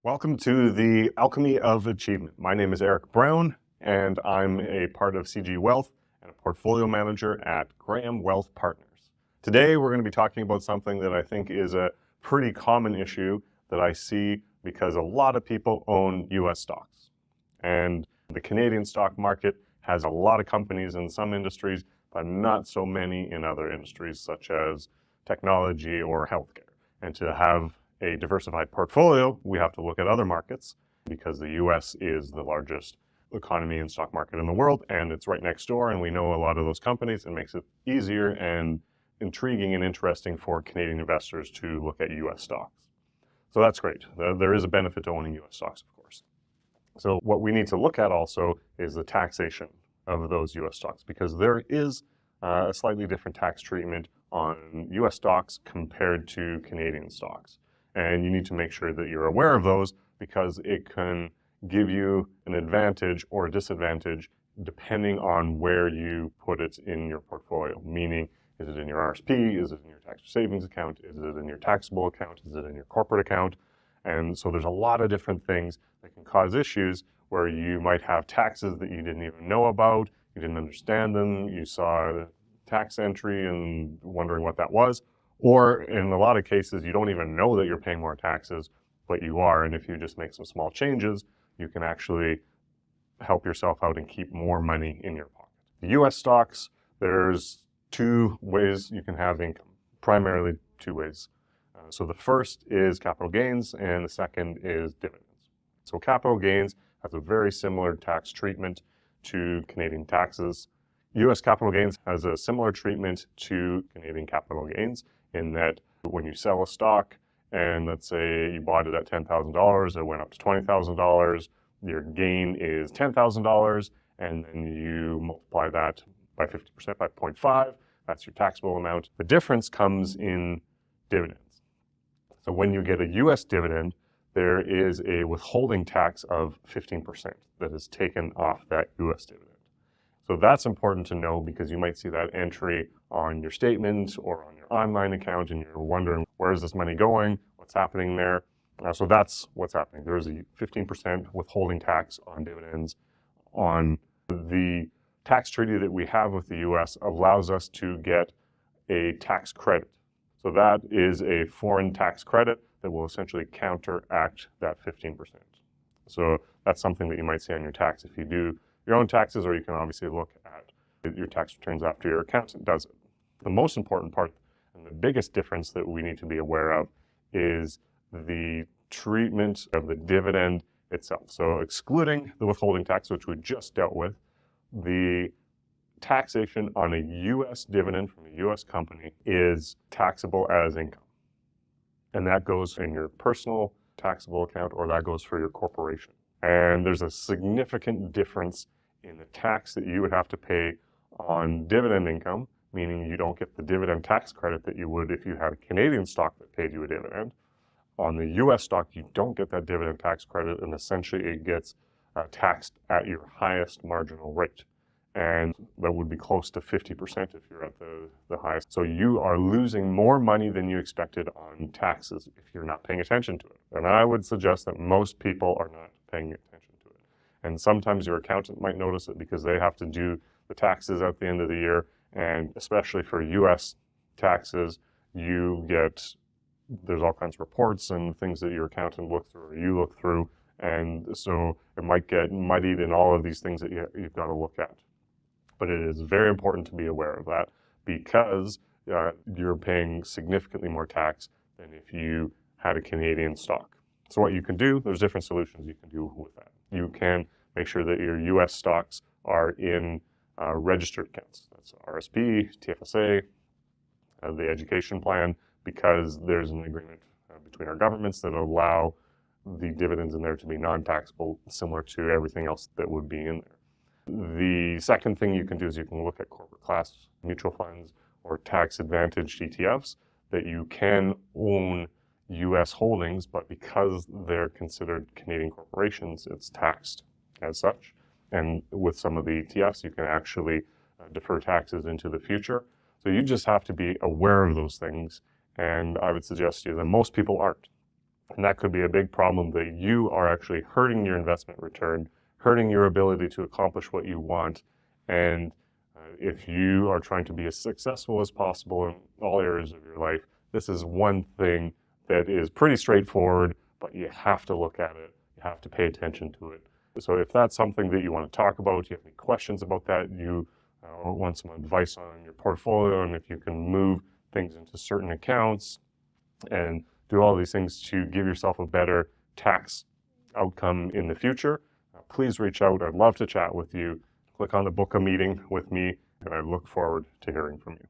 Welcome to the Alchemy of Achievement. My name is Eric Brown, and I'm a part of CG Wealth and a portfolio manager at Graham Wealth Partners. Today, we're going to be talking about something that I think is a pretty common issue that I see because a lot of people own US stocks. And the Canadian stock market has a lot of companies in some industries, but not so many in other industries such as technology or healthcare. And to have a diversified portfolio, we have to look at other markets because the US is the largest economy and stock market in the world, and it's right next door, and we know a lot of those companies. It makes it easier and intriguing and interesting for Canadian investors to look at US stocks. So that's great. There is a benefit to owning US stocks, of course. So what we need to look at also is the taxation of those US stocks, because there is a slightly different tax treatment on US stocks compared to Canadian stocks. And you need to make sure that you're aware of those because it can give you an advantage or a disadvantage depending on where you put it in your portfolio. Meaning, is it in your RSP? Is it in your tax savings account? Is it in your taxable account? Is it in your corporate account? And so there's a lot of different things that can cause issues where you might have taxes that you didn't even know about, you didn't understand them, you saw a tax entry and wondering what that was. Or in a lot of cases, you don't even know that you're paying more taxes, but you are. And if you just make some small changes, you can actually help yourself out and keep more money in your pocket. The US stocks, there's two ways you can have income, primarily two ways. So the first is capital gains, and the second is dividends. So capital gains has a very similar tax treatment to Canadian taxes. US capital gains has a similar treatment to Canadian capital gains, in that when you sell a stock, and let's say you bought it at $10,000, it went up to $20,000, your gain is $10,000, and then you multiply that by 50% by 0.5, that's your taxable amount. The difference comes in dividends. So when you get a US dividend, there is a withholding tax of 15% that is taken off that US dividend. So that's important to know because you might see that entry on your statement or on your online account and you're wondering, where is this money going? What's happening there? So that's what's happening. There's a 15% withholding tax on dividends. On the tax treaty that we have with the US allows us to get a tax credit. So that is a foreign tax credit that will essentially counteract that 15%. So that's something that you might see on your tax if you do your own taxes, or you can obviously look at your tax returns after your accountant does it. The most important part and the biggest difference that we need to be aware of is the treatment of the dividend itself. So excluding the withholding tax, which we just dealt with, the taxation on a US dividend from a US company is taxable as income. And that goes in your personal taxable account, or that goes for your corporation. And there's a significant difference in the tax that you would have to pay on dividend income, meaning you don't get the dividend tax credit that you would if you had a Canadian stock that paid you a dividend. On the US stock, you don't get that dividend tax credit, and essentially it gets taxed at your highest marginal rate. And that would be close to 50% if you're at the highest. So you are losing more money than you expected on taxes if you're not paying attention to it. And I would suggest that most people are not paying attention to it. And sometimes your accountant might notice it because they have to do the taxes at the end of the year. And especially for US taxes, there's all kinds of reports and things that your accountant looks through or you look through. And so it might get muddied in all of these things that you've got to look at. But it is very important to be aware of that because you're paying significantly more tax than if you had a Canadian stock. So what you can do, there's different solutions you can do with that. You can make sure that your US stocks are in registered accounts. That's RSP, TFSA, the education plan, because there's an agreement between our governments that allow the dividends in there to be non-taxable, similar to everything else that would be in there. The second thing you can do is you can look at corporate class mutual funds or tax advantaged ETFs that you can own US holdings, but because they're considered Canadian corporations, it's taxed as such. And with some of the ETFs, you can actually defer taxes into the future. So you just have to be aware of those things. And I would suggest to you that most people aren't. And that could be a big problem that you are actually hurting your investment return, hurting your ability to accomplish what you want. And if you are trying to be as successful as possible in all areas of your life, this is one thing that is pretty straightforward, but you have to look at it. You have to pay attention to it. So if that's something that you want to talk about, you have any questions about that, you want some advice on your portfolio, and if you can move things into certain accounts and do all these things to give yourself a better tax outcome in the future, please reach out. I'd love to chat with you. Click on the book a meeting with me, and I look forward to hearing from you.